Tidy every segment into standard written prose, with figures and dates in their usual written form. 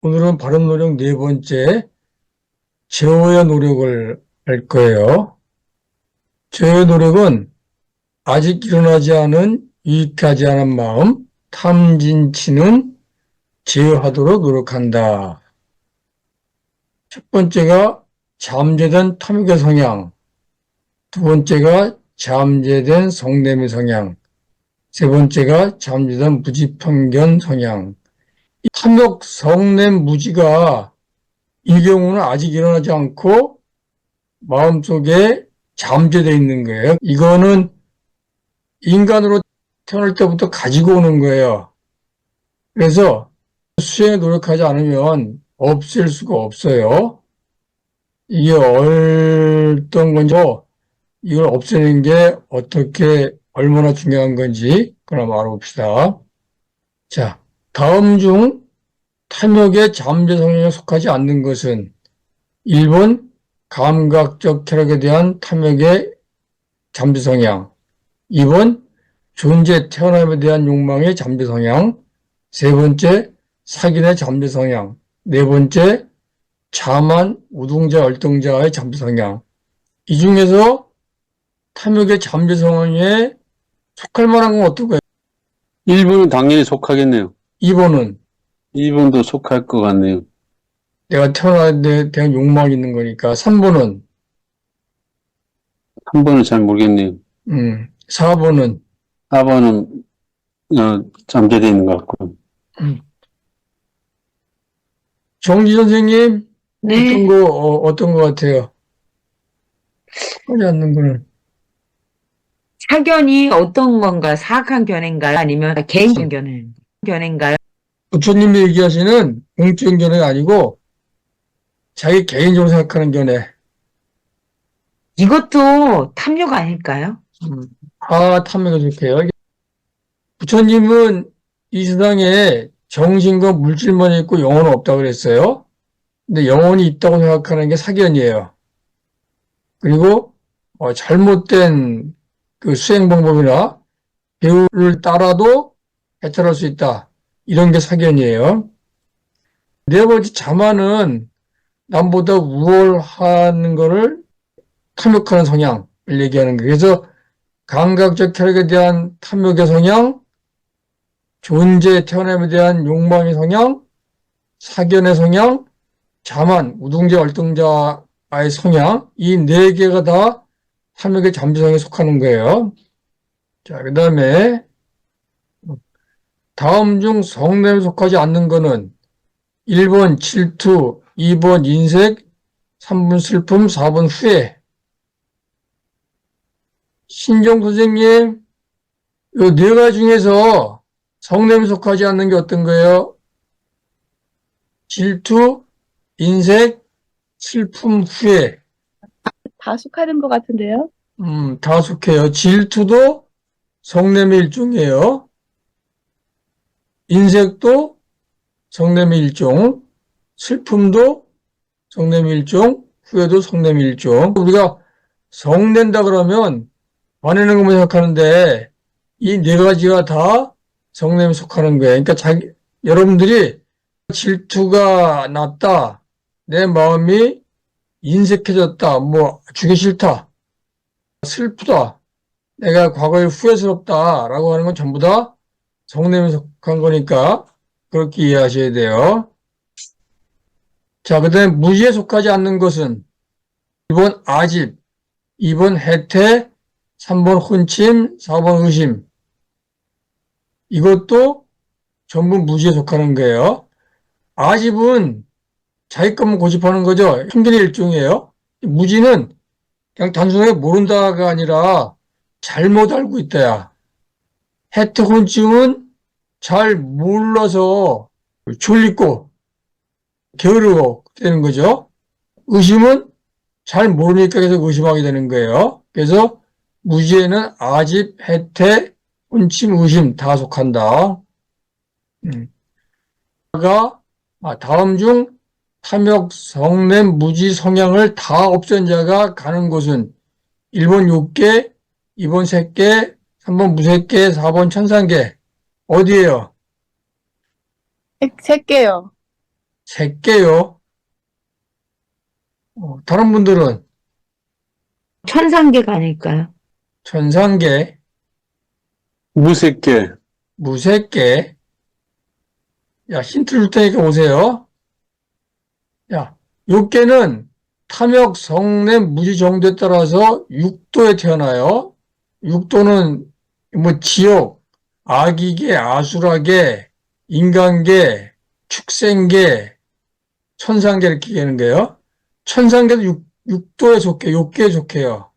오늘은 발음 노력 네 번째, 제어의 노력을 할 거예요. 제어의 노력은 아직 일어나지 않은 유익하지 않은 마음, 탐진치는 제어하도록 노력한다. 첫 번째가 잠재된 탐욕의 성향, 두 번째가 잠재된 성냄의 성향, 세 번째가 잠재된 무지편견 성향. 이 탐욕, 성냄, 무지가 이 경우는 아직 일어나지 않고 마음속에 잠재되어 있는 거예요. 이거는 인간으로 태어날 때부터 가지고 오는 거예요. 그래서 수행에 노력하지 않으면 없앨 수가 없어요. 이게 어떤 건지, 이걸 없애는 게 어떻게, 얼마나 중요한 건지, 그럼 알아봅시다. 자, 다음 중 탐욕의 잠재 성향에 속하지 않는 것은 1번 감각적 쾌락에 대한 탐욕의 잠재 성향, 2번 존재 태어남에 대한 욕망의 잠재 성향, 세 번째 사견의 잠재 성향, 네 번째 자만 우등자 열등자의 잠재 성향. 이 중에서 탐욕의 잠재 성향에 속할 만한 건 어떨까요? 1번은 당연히 속하겠네요. 2번은 1번도 속할 것 같네요. 내가 태어나는 데 대한 욕망이 있는 거니까, 3번은 3번은 잘 모르겠네요. 4번은 4번은 잠재되어 있는 것 같고. 정지 선생님 네, 어떤 거 같아요? 하지 않는 거는 사견이 어떤 건가? 사악한 견해인가요? 아니면 개인적인 견해인가요? 부처님이 얘기하시는 공적인 견해가 아니고 자기 개인적으로 생각하는 견해. 이것도 탐욕 아닐까요? 탐욕에 속해요. 부처님은 이 세상에 정신과 물질만 있고 영혼은 없다고 그랬어요. 근데 영혼이 있다고 생각하는 게 사견이에요. 그리고 잘못된 그 수행 방법이나 배우를 따라도 해탈할 수 있다. 이런 게 사견이에요. 네 번째 자만은 남보다 우월한 거를 탐욕하는 성향을 얘기하는 거예요. 그래서 감각적 쾌락에 대한 탐욕의 성향, 존재, 태어남에 대한 욕망의 성향, 사견의 성향, 자만, 우등자, 얼등자의 성향, 이 네 개가 다 탐욕의 잠재성에 속하는 거예요. 자, 그 다음에 다음 중 성냄에 속하지 않는 거는 1번 질투, 2번 인색, 3번 슬픔, 4번 후회. 신종 선생님, 이 네 가지 중에서 성냄에 속하지 않는 게 어떤 거예요? 질투, 인색, 슬픔, 후회. 다 속하는 것 같은데요? 다 속해요. 질투도 성냄의 일종이에요. 인색도 성냄의 일종, 슬픔도 성냄의 일종, 후회도 성냄의 일종. 우리가 성낸다 그러면 화내는 것만 생각하는데 이 네 가지가 다 성냄에 속하는 거예요. 그러니까 여러분들이 질투가 났다, 내 마음이 인색해졌다, 뭐 주기 싫다, 슬프다, 내가 과거에 후회스럽다라고 하는 건 전부 다 성냄에 속한 거니까 그렇게 이해하셔야 돼요. 자, 그 다음에 무지에 속하지 않는 것은 1번 아집, 2번 해태, 3번 혼침, 4번 의심. 이것도 전부 무지에 속하는 거예요. 아집은 자기 것만 고집하는 거죠. 편견의 일종이에요. 무지는 그냥 단순하게 모른다가 아니라 잘못 알고 있다야. 해태 혼침은 잘 몰라서 졸리고 게으르고 되는 거죠. 의심은 잘 모르니까 계속 의심하게 되는 거예요. 그래서 무지에는 아집, 해태, 혼침, 의심 다 속한다. 다음 중 탐욕, 성냄, 무지, 성향을 다 없앤 자가 가는 곳은 1번 욕계, 2번 색계, 3번 무색계, 4번 천상계. 어디예요? 세 개요. 새끼요. 다른 분들은 천상계가 아닐까요? 천상계, 무색계, 무색계. 야, 힌트를 줄 테니까 오세요. 야, 육계는 탐욕, 성냄, 무지 정도에 따라서 육도에 태어나요. 육도는 뭐 지옥, 악이계, 아수라계, 인간계, 축생계, 천상계 이렇게 되는 거예요. 천상계도 육도에 속해, 육계에 속해요.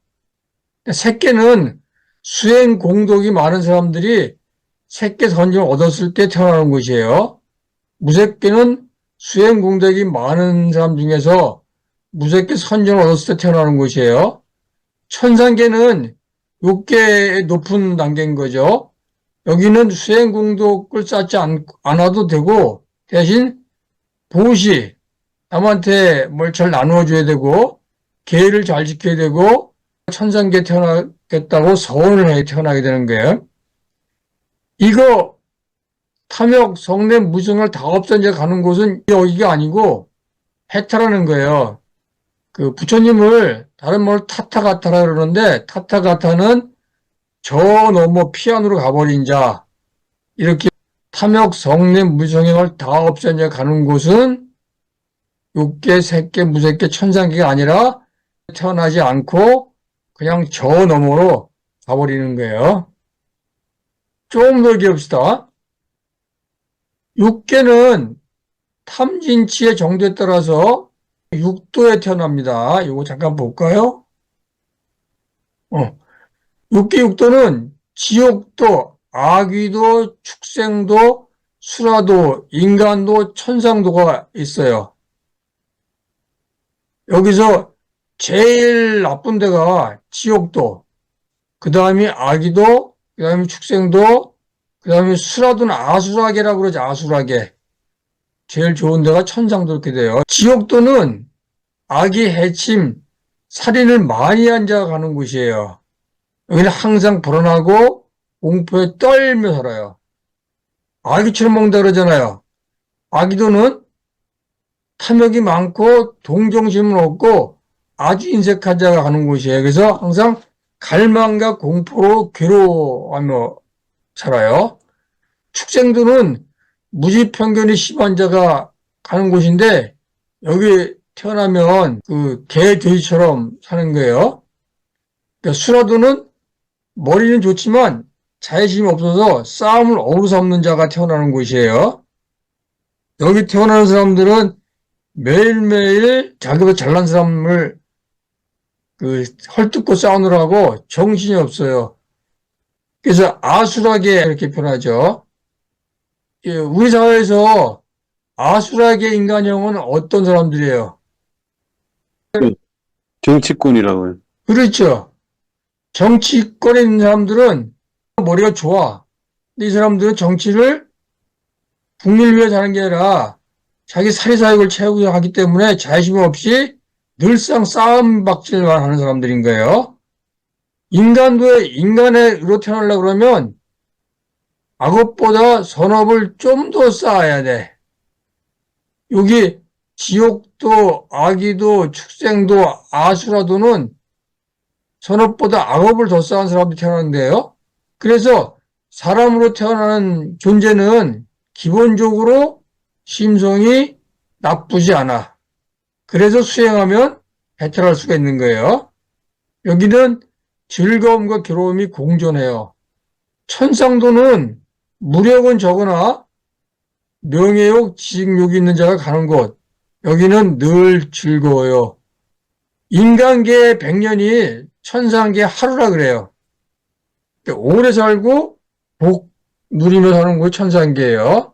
색계는 수행 공덕이 많은 사람들이 색계 선정을 얻었을 때 태어나는 것이에요. 무색계는 수행 공덕이 많은 사람 중에서 무색계 선정을 얻었을 때 태어나는 것이에요. 천상계는 육계의 높은 단계인 거죠. 여기는 수행 공덕을 쌓지 않아도 되고 대신 보시, 남한테 뭘 잘 나누어줘야 되고 계율을 잘 지켜야 되고 천상계 태어나겠다고 서원을 해 태어나게 되는 거예요. 이거 탐욕, 성냄, 무증을 다 없애져 가는 곳은 여기가 아니고 해타라는 거예요. 그 부처님을 다른 말로 타타가타라 그러는데 타타가타는 저 너머 피안으로 가버린 자 이렇게 탐욕, 성냄, 무성행을 다 없애져 가는 곳은 육계, 색계, 무색계, 천상계가 아니라 태어나지 않고 그냥 저 너머로 가버리는 거예요. 조금 더 얘기합시다. 육계는 탐진치의 정도에 따라서 육도에 태어납니다. 이거 잠깐 볼까요? 육계 육도는 지옥도, 아귀도, 축생도, 수라도, 인간도, 천상도가 있어요. 여기서 제일 나쁜 데가 지옥도, 그 다음에 아귀도, 그 다음에 축생도, 그 다음에 수라도는 아수라계라고 그러죠. 아수라계. 제일 좋은 데가 천상도 이렇게 돼요. 지옥도는 악의 해침, 살인을 많이 한 자가 가는 곳이에요. 여기는 항상 불안하고 공포에 떨며 살아요. 아기처럼 먹는다 그러잖아요. 아기도는 탐욕이 많고 동정심은 없고 아주 인색한 자가 가는 곳이에요. 그래서 항상 갈망과 공포로 괴로워하며 살아요. 축생도는 무지편견이 심한 자가 가는 곳인데 여기 태어나면 그 개, 돼지처럼 사는 거예요. 그러니까 수라도는 머리는 좋지만 자애심이 없어서 싸움을 어루 삼는 자가 태어나는 곳이에요. 여기 태어나는 사람들은 매일매일 자기보다 잘난 사람을 헐뜯고 싸우느라고 정신이 없어요. 그래서 아수라게 이렇게 표현하죠. 우리 사회에서 아수라게 인간형은 어떤 사람들이에요? 정치꾼이라고요. 그렇죠. 정치권에 있는 사람들은 머리가 좋아. 근데 이 사람들은 정치를 국민을 위해 하는 게 아니라 자기 사리사욕을 채우려 하기 때문에 자의심 없이 늘상 싸움박질만 하는 사람들인 거예요. 인간으로 태어나려고 그러면 악업보다 선업을 좀 더 쌓아야 돼. 여기 지옥도, 아기도, 축생도, 아수라도는 선업보다 악업을 더 쌓은 사람들이 태어났는데요. 그래서 사람으로 태어나는 존재는 기본적으로 심성이 나쁘지 않아. 그래서 수행하면 해탈할 수가 있는 거예요. 여기는 즐거움과 괴로움이 공존해요. 천상도는 무력은 적으나 명예욕, 지식욕이 있는 자가 가는 곳. 여기는 늘 즐거워요. 인간계의 100년이 천상계의 하루라 그래요. 오래 살고 복 누리며 사는 곳이 천상계예요.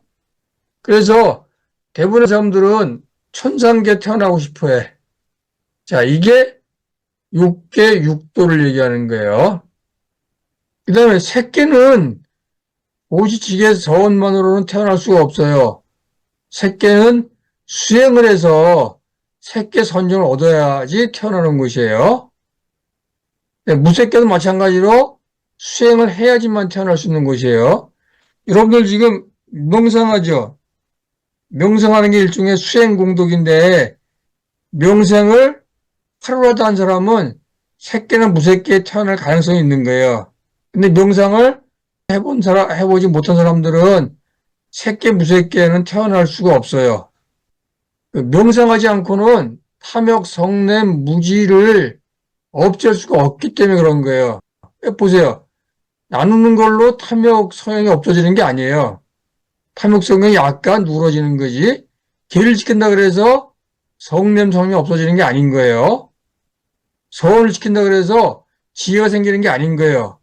그래서 대부분의 사람들은 천상계에 태어나고 싶어 해. 자, 이게 육계, 육도를 얘기하는 거예요. 그 다음에 색계는 오시지계 서원만으로는 태어날 수가 없어요. 색계는 수행을 해서 색계 선정을 얻어야지 태어나는 것이에요. 무색계도 마찬가지로 수행을 해야지만 태어날 수 있는 것이에요. 여러분들 지금 명상하죠? 명상하는 게 일종의 수행공덕인데, 명상을 하루라도 한 사람은 새끼나 무새끼에 태어날 가능성이 있는 거예요. 근데 명상을 해보지 못한 사람들은 새끼, 무새끼에는 태어날 수가 없어요. 그 명상하지 않고는 탐욕, 성냄, 무지를 없앨 수가 없기 때문에 그런 거예요. 보세요. 나누는 걸로 탐욕, 성향이 없어지는 게 아니에요. 탐욕, 성향이 약간 누러지는 거지. 계를 지킨다 그래서 성냄, 성이 없어지는 게 아닌 거예요. 서원을 지킨다 그래서 지혜가 생기는 게 아닌 거예요.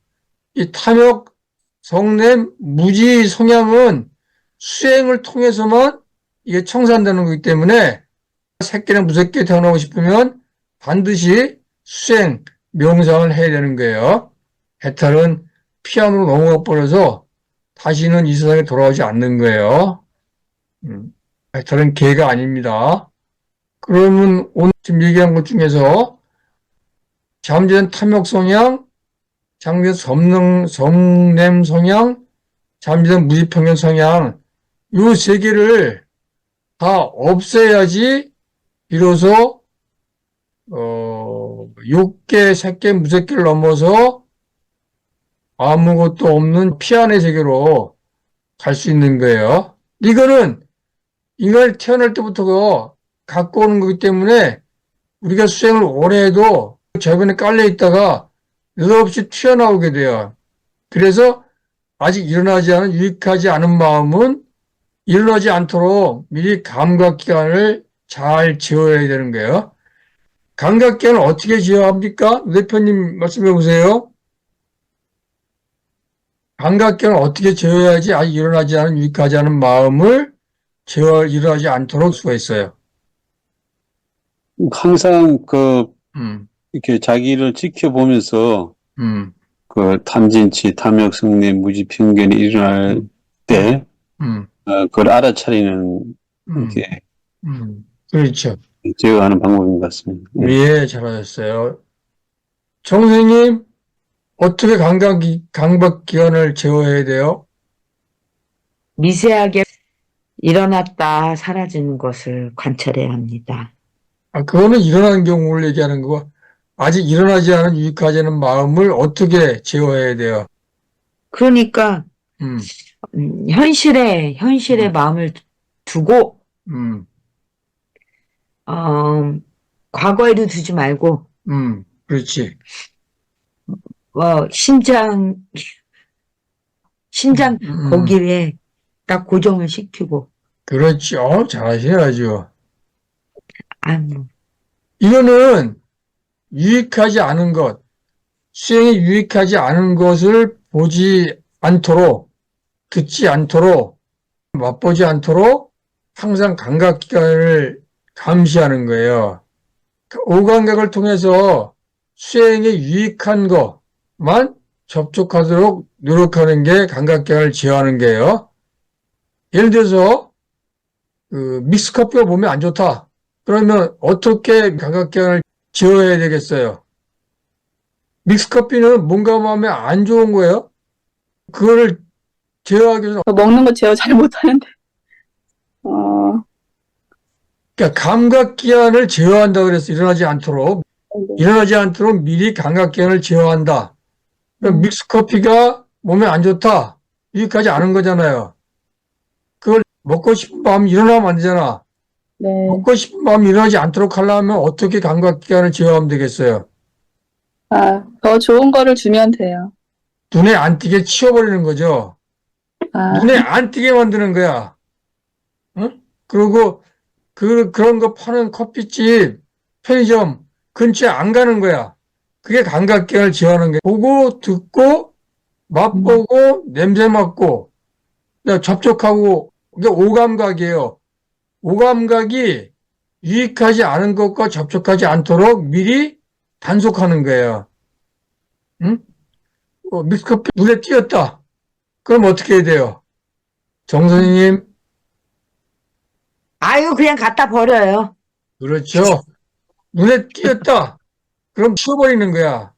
이 탐욕, 성냄, 무지, 성향은 수행을 통해서만 이게 청산되는 거기 때문에 새끼나 무새끼에 태어나고 싶으면 반드시 수행, 명상을 해야 되는 거예요. 해탈은 피안으로 넘어가 버려서 다시는 이 세상에 돌아오지 않는 거예요. 해탈은 개가 아닙니다. 그러면 오늘 지금 얘기한 것 중에서 잠재된 탐욕 성향, 잠재된 성냄 성향, 잠재된 무지평면 성향, 요 세 개를 다 없애야지 비로소 6개, 새끼, 무새끼를 넘어서 아무것도 없는 피안의 세계로 갈 수 있는 거예요. 이거는 인간이 태어날 때부터 갖고 오는 거기 때문에 우리가 수행을 오래 해도 저변에 깔려 있다가 느닷없이 튀어나오게 돼요. 그래서 아직 일어나지 않은 유익하지 않은 마음은 일어나지 않도록 미리 감각기관을 잘 지어야 되는 거예요. 감각기관을 어떻게 지어야 합니까? 대표님 말씀해 보세요. 감각기관을 어떻게 지어야지 아직 일어나지 않은 유익하지 않은 마음을 일어나지 않도록 수가 있어요. 항상 음, 이렇게 자기를 지켜보면서 음, 그 탐진치, 탐욕, 성냄, 무지, 편견이 일어날 때, 음, 그걸 알아차리는, 음, 이렇게, 그렇죠. 제어하는 방법인 것 같습니다. 예, 잘하셨어요. 정 선생님, 어떻게 감각기관을 제어해야 돼요? 미세하게 일어났다 사라지는 것을 관찰해야 합니다. 그거는 일어나는 경우를 얘기하는 거고, 아직 일어나지 않은 유익하지 않은 마음을 어떻게 제어해야 돼요? 그러니까 음, 현실에 음, 마음을 두고 음, 과거에도 두지 말고 그렇지. 심장 음, 음, 거기에 딱 고정을 시키고 그렇죠. 잘하셔야죠. 뭐, 이거는 유익하지 않은 것, 수행이 유익하지 않은 것을 보지 않도록, 듣지 않도록, 맛보지 않도록 항상 감각기관을 감시하는 거예요. 그 오감각을 통해서 수행에 유익한 것만 접촉하도록 노력하는 게 감각기관을 제어하는 게요. 예를 들어서 믹스커피가 몸에 안 좋다. 그러면 어떻게 감각기관을 제어해야 되겠어요? 믹스커피는 뭔가 마음에 안 좋은 거예요. 그거를 제어하기 위해서 저 먹는 거 제어 잘 못하는데. 어, 그러니까 감각기관을 제어한다 그래서 네. 일어나지 않도록 미리 감각기관을 제어한다. 그럼 믹스커피가 몸에 안 좋다. 유익하지 않은 거잖아요. 그걸 먹고 싶은 마음이 일어나면 안 되잖아. 네. 먹고 싶은 마음이 일어나지 않도록 하려면 어떻게 감각기관을 제어하면 되겠어요? 더 좋은 거를 주면 돼요. 눈에 안 띄게 치워버리는 거죠. 아, 눈에 안 띄게 만드는 거야. 응? 그리고 그런 거 파는 커피집, 편의점 근처에 안 가는 거야. 그게 감각기관을 제어하는 거야. 보고, 듣고, 맛보고, 냄새 맡고, 접촉하고, 이게 오감각이에요. 오감각이 유익하지 않은 것과 접촉하지 않도록 미리 단속하는 거예요. 응? 믹스커피 눈에 띄었다. 그럼 어떻게 해야 돼요? 정 선생님, 아유 그냥 갖다 버려요. 그렇죠. 눈에 띄었다. 그럼 치워버리는 거야.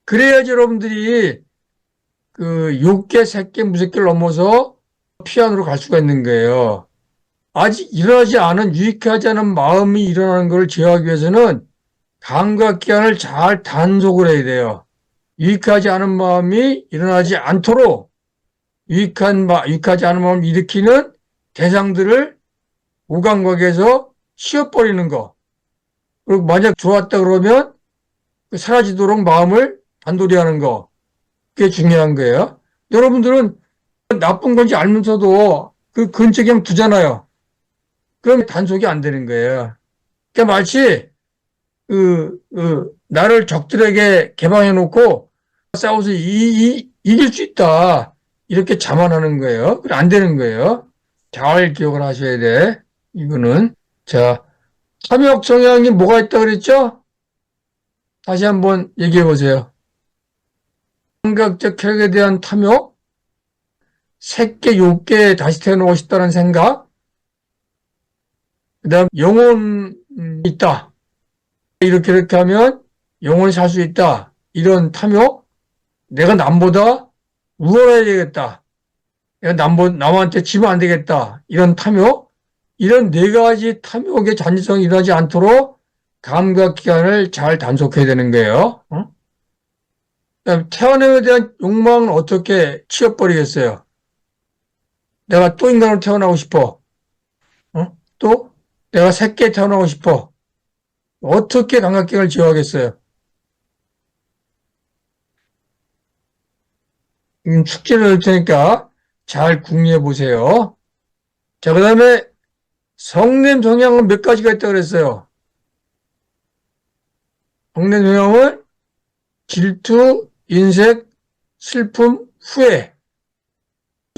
그래야지 여러분들이 그 6개, 3개, 무색개를 넘어서 피안으로 갈 수가 있는 거예요. 아직 일어나지 않은 유익하지 않은 마음이 일어나는 것을 제어하기 위해서는 감각기관을 잘 단속을 해야 돼요. 유익하지 않은 마음이 일어나지 않도록 유익하지 않은 마음을 일으키는 대상들을 오감각에서 치워버리는 거. 그리고 만약 좋았다 그러면 사라지도록 마음을 단도리 하는 거. 그게 중요한 거예요. 여러분들은 나쁜 건지 알면서도 그 근처에 그냥 두잖아요. 그럼 단속이 안 되는 거예요. 그러니까 마치 나를 적들에게 개방해 놓고 싸워서 이길 수 있다. 이렇게 자만하는 거예요. 안 되는 거예요. 잘 기억을 하셔야 돼. 이거는. 자, 탐욕 성향이 뭐가 있다 그랬죠? 다시 한번 얘기해 보세요. 감각적 쾌락에 대한 탐욕, 새끼, 욕계에 다시 태어나고 싶다는 생각, 그 다음 영혼이 있다. 이렇게 하면 영원히 살 수 있다. 이런 탐욕, 내가 남보다 우월해야 되겠다. 내가 남한테 지면 안 되겠다. 이런 탐욕, 이런 네 가지 탐욕의 잔재성이 일어나지 않도록 감각기관을 잘 단속해야 되는 거예요. 그다음 태어남에 대한 욕망은 어떻게 치워버리겠어요? 내가 또 인간으로 태어나고 싶어. 또 내가 새끼에 태어나고 싶어. 어떻게 감각기관을 제어하겠어요? 숙제를 넣을 테니까 잘 궁리해 보세요. 자, 그 다음에 성냄 성향은 몇 가지가 있다고 그랬어요. 성냄 성향은 질투, 인색, 슬픔, 후회.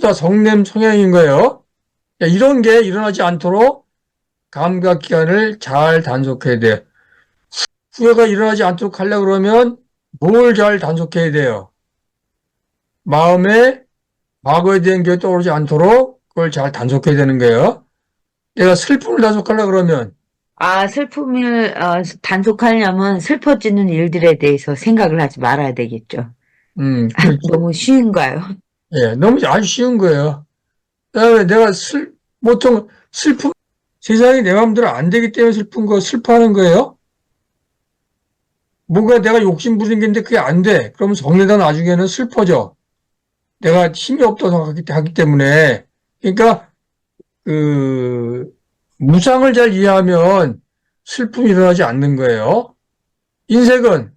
다 성냄 성향인 거예요. 이런 게 일어나지 않도록 감각기관을 잘 단속해야 돼. 후회가 일어나지 않도록 하려고 그러면 뭘 잘 단속해야 돼요? 마음에 과거에 대한 기억이 떠오르지 않도록 그걸 잘 단속해야 되는 거예요. 내가 슬픔을 단속하려고 그러면 슬픔을 단속하려면 슬퍼지는 일들에 대해서 생각을 하지 말아야 되겠죠. 그렇죠. 너무 쉬운가요? 예, 너무 아주 쉬운 거예요. 그다음에 내가 보통 슬픔, 세상이 내 마음대로 안 되기 때문에 슬퍼하는 거예요. 뭔가 내가 욕심 부린 게 있는데 그게 안 돼. 그러면 성내다 나중에는 슬퍼져. 내가 힘이 없다고 하기 때문에. 그러니까, 무상을 잘 이해하면 슬픔이 일어나지 않는 거예요. 인색은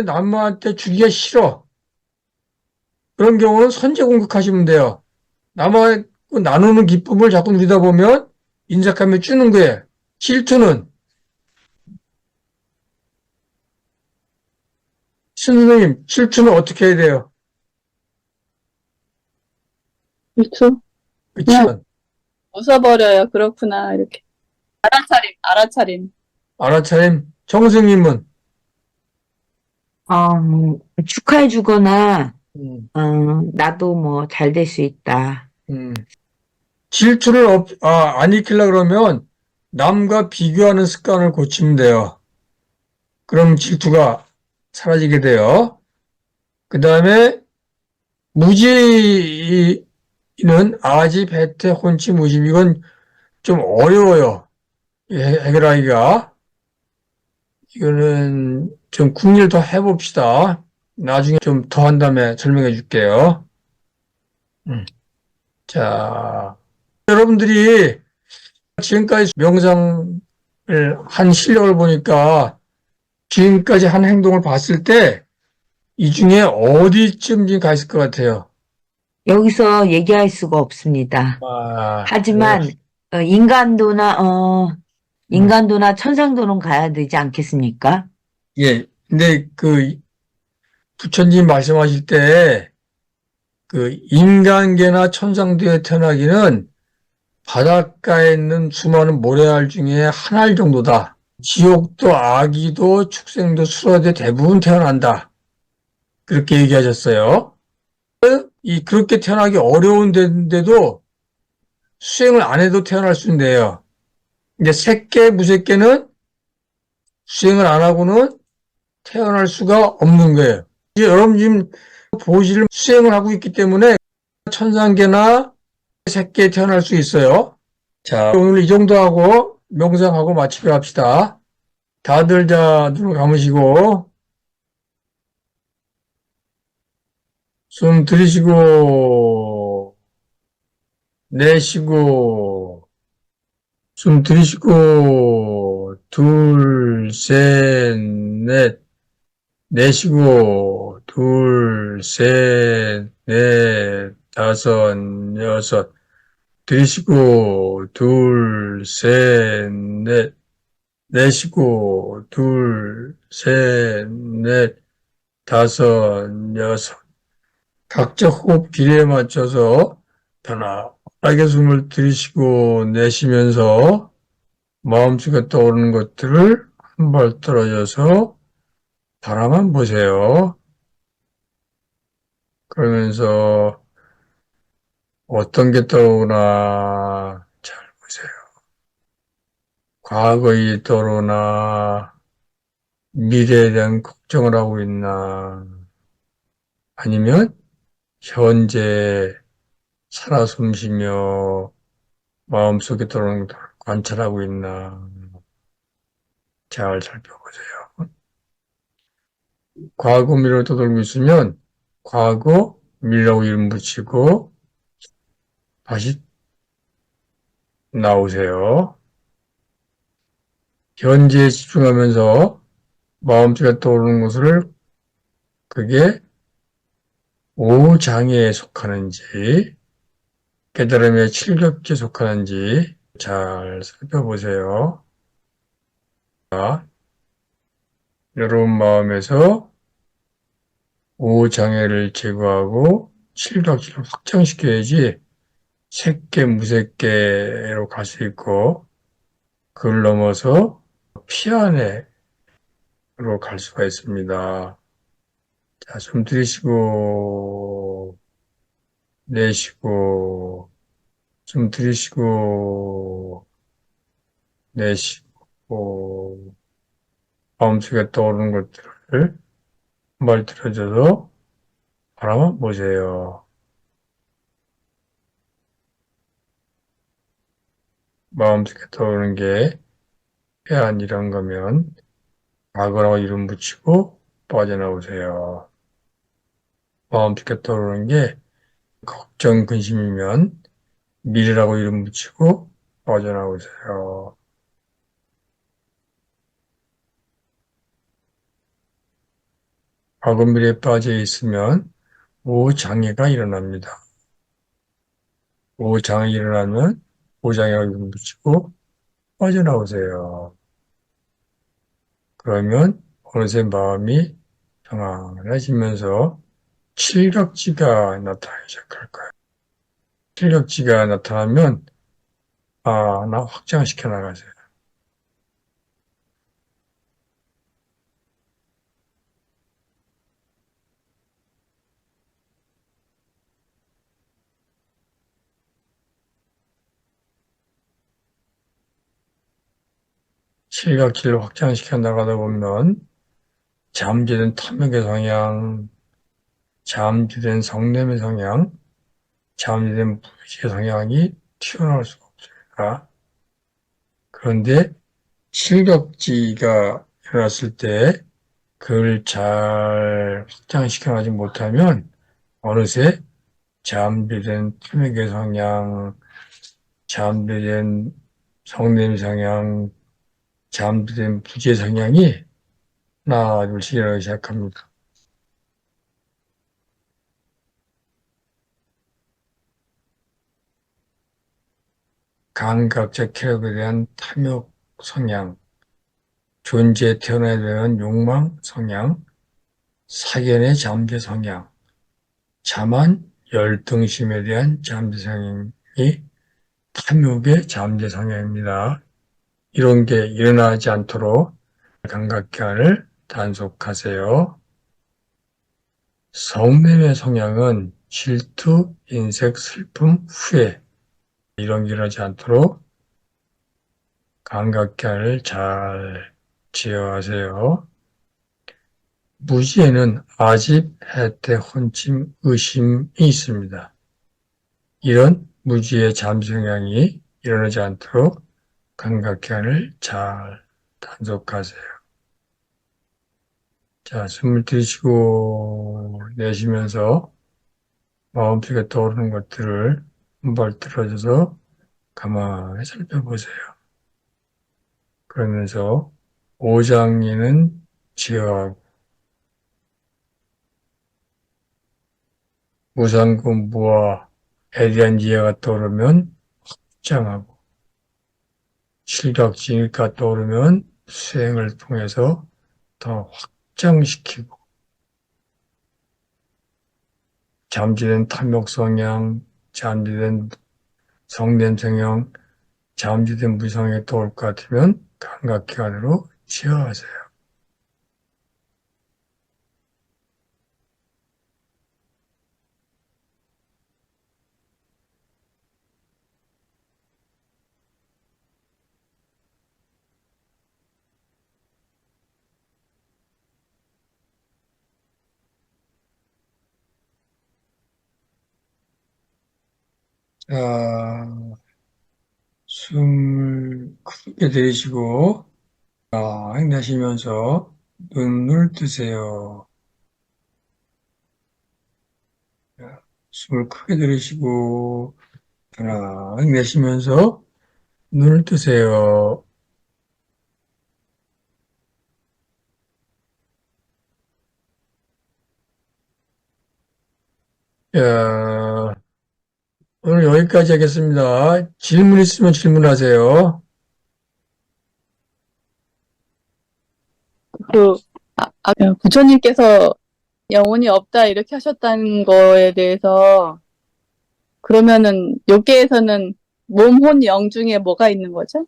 남한테 주기가 싫어. 그런 경우는 선제 공격하시면 돼요. 남한테 나누는 기쁨을 자꾸 누리다 보면 인색함에 주는 거예요. 질투는 선생님, 질투는 어떻게 해야 돼요? 질투? 그쵸? 웃어버려요. 그렇구나. 이렇게. 알아차림. 알아차림. 정승님은? 축하해주거나, 나도 뭐 잘 될 수 있다. 질투를 안 익히려고 그러면 남과 비교하는 습관을 고치면 돼요. 그럼 질투가 사라지게 돼요. 그 다음에 무지는 아지, 배태, 혼치, 무심. 이건 좀 어려워요. 해결하기가. 이거는 좀 궁리를 더 해봅시다. 나중에 좀 더 한 다음에 설명해 줄게요. 자, 여러분들이 지금까지 명상을 한 실력을 보니까 지금까지 한 행동을 봤을 때 이 중에 어디쯤 가 있을 것 같아요? 여기서 얘기할 수가 없습니다. 하지만, 인간도나 천상도는 가야 되지 않겠습니까? 예. 근데 부처님 말씀하실 때 인간계나 천상도에 태어나기는 바닷가에 있는 수많은 모래알 중에 한 알 정도다. 지옥도 아기도 축생도 수로대 대부분 태어난다. 그렇게 얘기하셨어요. 그렇게 태어나기 어려운 데인데도 수행을 안 해도 태어날 수 있는데요. 이제 새끼, 무새끼는 수행을 안 하고는 태어날 수가 없는 거예요. 이제 여러분 지금 보시를 수행을 하고 있기 때문에 천상계나 새끼에 태어날 수 있어요. 자, 오늘 이 정도 하고 명상하고 마치기로 합시다. 다들 자, 눈을 감으시고, 숨 들이쉬고, 내쉬고, 숨 들이쉬고, 둘, 셋, 넷, 내쉬고, 둘, 셋, 넷, 다섯, 여섯, 들이쉬고, 둘, 셋, 넷, 내쉬고, 둘, 셋, 넷, 다섯, 여섯. 각자 호흡 길이에 맞춰서 편안하게 숨을 들이쉬고 내쉬면서 마음속에 떠오르는 것들을 한 발 떨어져서 바라만 보세요. 그러면서 어떤 게 떠오르나 잘 보세요. 과거에 떠오르나 미래에 대한 걱정을 하고 있나 아니면 현재 살아 숨쉬며 마음속에 들어오는 것들을 관찰하고 있나 잘 살펴보세요. 과거 미래로 떠돌고 있으면 과거 미래라고 이름 붙이고 다시 나오세요. 현재에 집중하면서 마음속에 떠오르는 것을 그게 오장애에 속하는지 깨달음의 칠ገብ기에 속하는지 잘 살펴보세요. 여러분 마음에서 오장애를 제거하고 칠각지를 확장시켜야지 색계, 무색계로 갈 수 있고 그걸 넘어서 피안으로 갈 수가 있습니다. 자, 숨 들이쉬고 내쉬고 숨 들이쉬고 내쉬고 마음속에 떠오르는 것들을 한 발 들어줘서 바라만 보세요. 마음속에 떠오르는 게 해안이란 거면 과거라고 이름 붙이고 빠져나오세요. 마음속에 떠오르는 게 걱정, 근심이면 미래라고 이름 붙이고 빠져나오세요. 과거 미래에 빠져 있으면 오장애가 일어납니다. 오장애 일어나면 오장애라고 이름 붙이고 빠져나오세요. 그러면 어느새 마음이 평안해지면서 칠각지가 나타나기 시작할 거예요. 칠각지가 나타나면 나 확장시켜 나가세요. 칠각지를 확장시켜 나가다 보면 잠재된 탐욕의 성향, 잠재된 성냄의 성향, 잠재된 무지의 성향이 튀어나올 수가 없습니다. 그런데 칠각지가 일어났을 때 그걸 잘 확장시켜 나가지 못하면 어느새 잠재된 탐욕의 성향, 잠재된 성냄 성향, 잠재된 부재 성향이 하나 둘씩 일어나기 시작합니다. 감각적 쾌락에 대한 탐욕 성향, 존재 태어나야 되는 욕망 성향, 사견의 잠재 성향, 자만 열등심에 대한 잠재 성향이 탐욕의 잠재 성향입니다. 이런 게 일어나지 않도록 감각견을 단속하세요. 성냄의 성향은 질투, 인색, 슬픔, 후회 이런 게 일어나지 않도록 감각견을 잘 제어하세요. 무지에는 아집, 해태, 혼침, 의심이 있습니다. 이런 무지의 잠성향이 일어나지 않도록 감각기관을 잘 단속하세요. 자, 숨을 들이쉬고 내쉬면서 마음속에 떠오르는 것들을 한 발 들어줘서 가만히 살펴보세요. 그러면서 오장리는 지어하고 무상고 무아에 대한 이해가 떠오르면 확장하고 실각지니까 떠오르면 수행을 통해서 더 확장시키고 잠재된 탐욕성향, 잠재된 성냄 성향, 잠재된 무성이 떠올 것 같으면 감각기관으로 치유하세요. 자, 숨을 크게 들이쉬고 내쉬면서 눈을 뜨세요. 자, 숨을 크게 들이쉬고 내쉬면서 눈을 뜨세요. 자, 오늘 여기까지 하겠습니다. 질문 있으면 질문하세요. 부처님께서 영혼이 없다 이렇게 하셨다는 거에 대해서 그러면은 여기에서는 몸, 혼, 영 중에 뭐가 있는 거죠?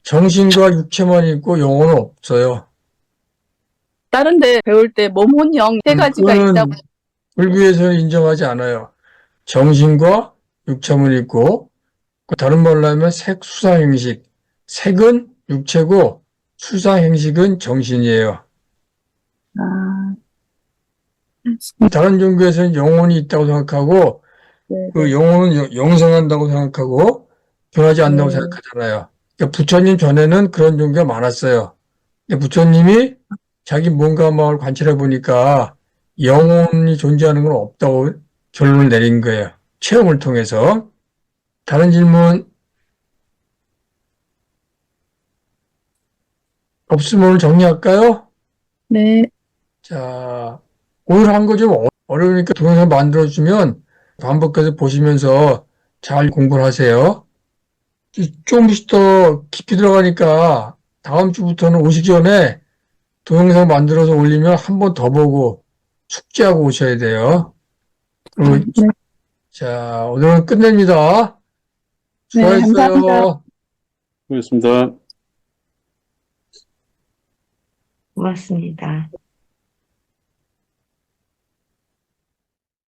정신과 육체만 있고 영혼은 없어요. 다른 데 배울 때 몸, 혼, 영 세 가지가 그거는 있다고. 불교에서는 인정하지 않아요. 정신과 육체만 있고 다른 말로 하면 색, 수사, 행식. 색은 육체고 수사, 행식은 정신이에요. 아, 다른 종교에서는 영혼이 있다고 생각하고 네, 그 영혼은 영생한다고 생각하고 변하지 않는다고 네. 생각하잖아요. 그러니까 부처님 전에는 그런 종교가 많았어요. 근데 부처님이 자기 몸과 마음을 관찰해 보니까 영혼이 존재하는 건 없다고 결론을 내린 거예요. 체험을 통해서. 다른 질문 없으면 오늘 정리할까요? 네. 자, 오늘 한 거 좀 어려우니까 동영상 만들어주면 반복해서 보시면서 잘 공부를 하세요. 조금씩 더 깊이 들어가니까 다음 주부터는 오시기 전에 동영상 만들어서 올리면 한 번 더 보고 숙지하고 오셔야 돼요. 그리고 네. 자, 오늘은 끝냅니다. 네, 감사합니다. 수고하셨어요. 고맙습니다. 고맙습니다.